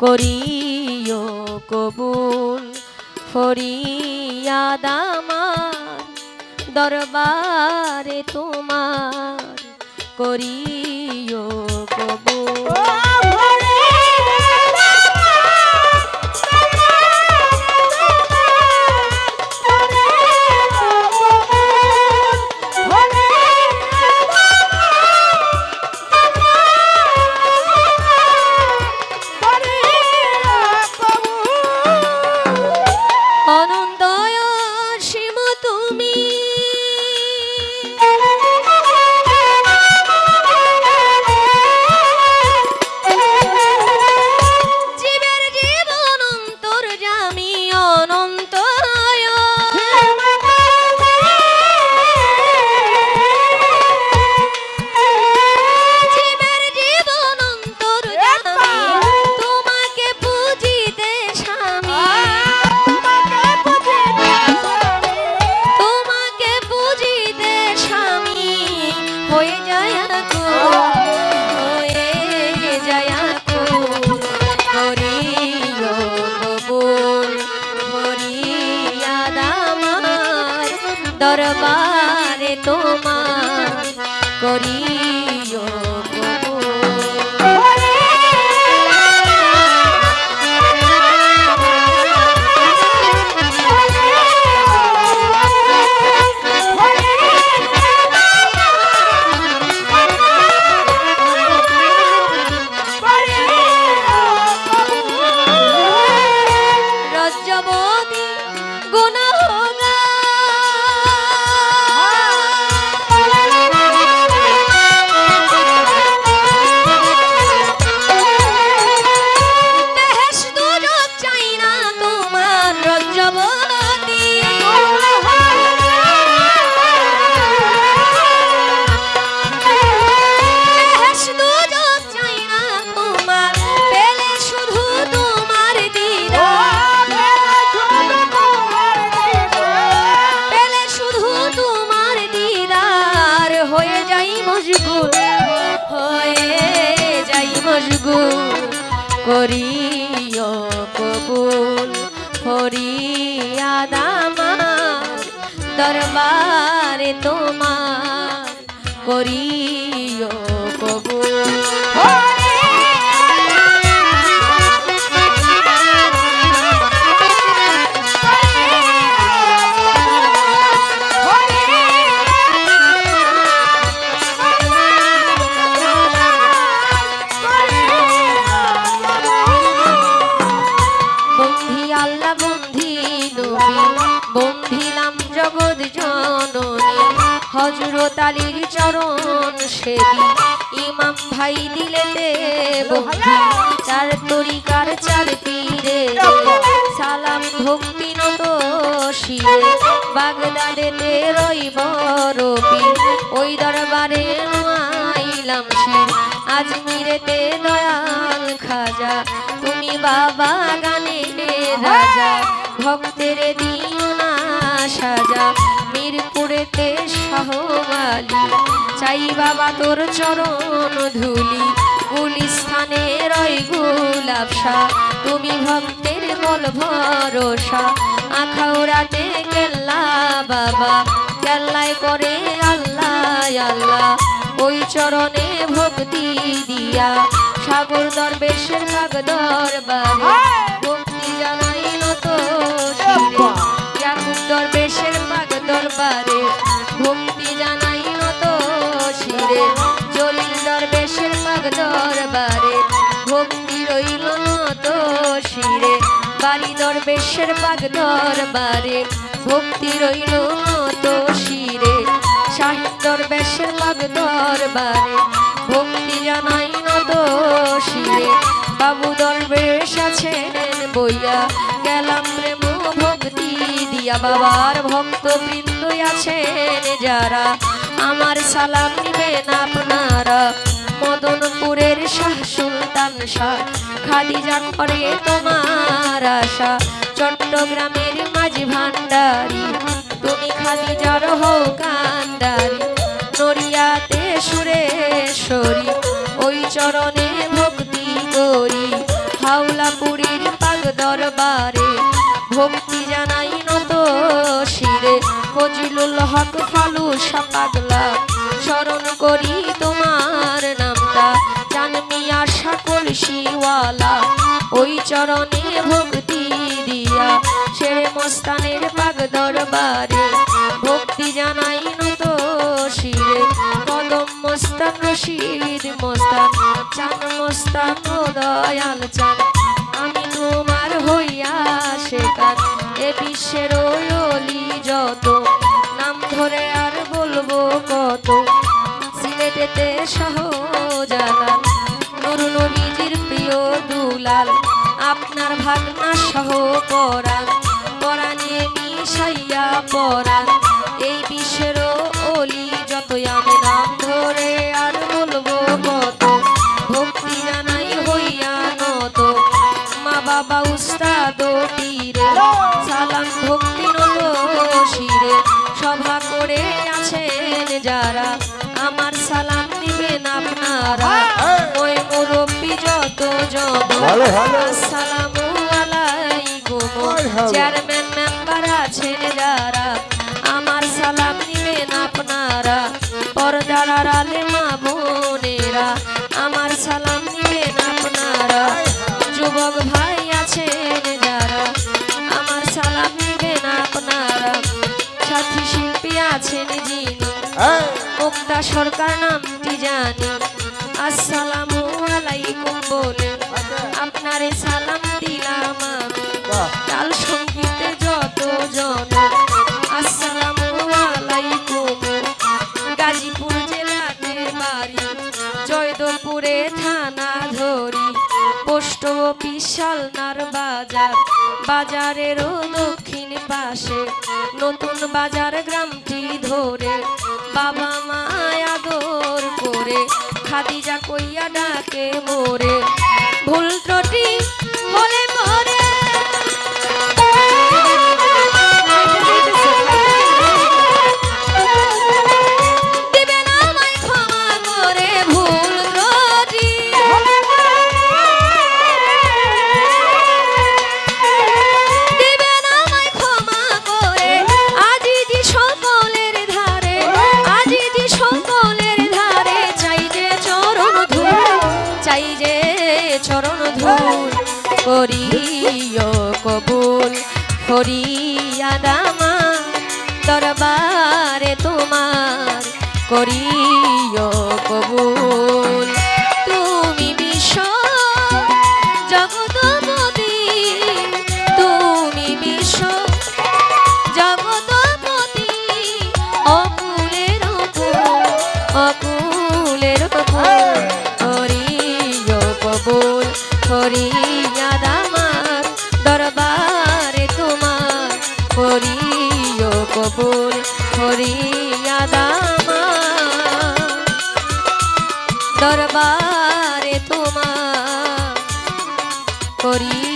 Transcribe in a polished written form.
করিও কবুল ফরিয়াদ আমার দরবারে তোমার করিও কবুল। দরবারে তোমার করিও রজ্জবতী গুনাহ করিও কবুল ফরিয়াদ আমার দরবারে তোমার করিও কবুল। হযরত আলীর চরণ সেবী ইমাম ভাই দিলেতে বন্ধি তার তরিকার চার পীরে সালাম ভক্তি নত শিরে বাগদাদেতে রইব রবি ওই দরবারে আইলাম শির আজমিরেতে দয়াল খাজা তুমি বাবা গানের রাজা ভক্তের দিও না সাজা মিরপুরেতে শাহওয়ালি চাই বাবা তোর চরণ ধুলি গুলিস্থানে রয় গুলাবশা তুমি ভক্তের বল ভরসা আখাউড়াতে কেল্লা বাবা কেল্লায় করে আল্লাহ আল্লাহ ওই চরণে ভক্তি দিয়া সাগর দরবেশের ভাগ দরবারে ভক্তি জানাই নত শিরে ইয়াকুব দরবেশের ভাগ দরবারে ভক্তি জানাই নত শিরে জলিল দরবেশের ভাগ দরবারে ভক্তি রইল নত শিরে বাড়ি দরবেশের ভাগ দরবারে ভক্তি রইল নত শিরে শাহিদ দরবেশের ভাগ দরবারে ভক্তি জানাই নত শিরে বাবু দরবেশ আছেন বইয়া গেলাম প্রেম ভক্তি দিয়া বাবার ভক্ত বৃন্দ আছেন যারা আমার সালাম নিবেন আপনারা মদনপুরের শাহ সুলতান শাহ খাদিজা করে তোমার আশা চট্টগ্রামের মাঝি ভান্ডারী তুমি খাদিজার হও কান্ডারী নড়িয়াতে সুরেশ্বরী ওই চরণে ভক্তি করি হাওলাপুরীর পাগ দরবারে ভক্তি জানাই নত শিরে ফজলুল হক ফালুসা পাগলা স্মরণ করি তোমার নামটা জানমিয়া সকল শিওয়ালা ওই চরণে ভক্তি দিয়া শেরে মস্তানের পাগ দরবারে ভক্তি জানাই নত শিরে কদম মস্তান রশিদ মস্তান চান মস্তান ও দয়াল চান আমি তোমার হইয়া শেখার এ বিশ্বের ওলি যত নাম ধরে আর বলবো কত সিলেটেতে শাহজালাল নূর নবীজির প্রিয় দুলাল আপনার ভাগনা সহ পরাণ পরাণে মিশাইয়া পরাণ এই বিশ্বের ওলি যতই আমি নাম ধরে আর বলবো কত ভক্তি জানাই হইয়া নত মা বাবা উস্তাদ পীরে সালাম ভক্তি নত শিরে সভা করে আছেন যারা আমার সালাম দিবেন আপনারা ওই মুরব্বী যত আসসালামু আলাইকুম চেয়ারম্যান মেম্বার আছেন যারা আমার সালাম দিবেন আপনারা পর্দার আড়ালে মা বোনেরা আমার সালাম দিবেন আপনারা যুবক ভাই আছেন যারা আমার সালাম দিবেন আপনারা সাথী শিল্পী আছেন যিনি মুক্তা সরকার নামটি জানি আসসালামু আলাইকুম বলে আপনারে সালাম দিলাম আমি তাল সঙ্গীতে যত জন আসসালামু আলাইকুম গাজীপুর জেলাতে বাড়ি জয়দেবপুরে থানা ধরি পোস্ট অফিস শালনার বাজার বাজারেরও দক্ষিণ পাশে নতুন বাজার গ্রামটি ধরে বাবা মা আদর করে খাদিজা কইয়া ডাকে মোরে ভুল ত্রুটি হলে পরে দিবেন আমায় ক্ষমা করে ভুল ত্রুটি দিবেন আমায় ক্ষমা করে আজিজি সকলের ধারে আজিজি সকলের ধারে চাই যে চরণ ধুল করিও কবুল ফরিয়াদামা দরবারে তোমার করিও কবুল তুমি বিশ্ব জগৎপতি তুমি বিশ্ব জগৎপতি অকুলের অকুলের করিও কবুল ফরিয়াদ আমার দরবারে তোমার করিও কবুল ফরিয়াদ আমার দরবারে তোমার করি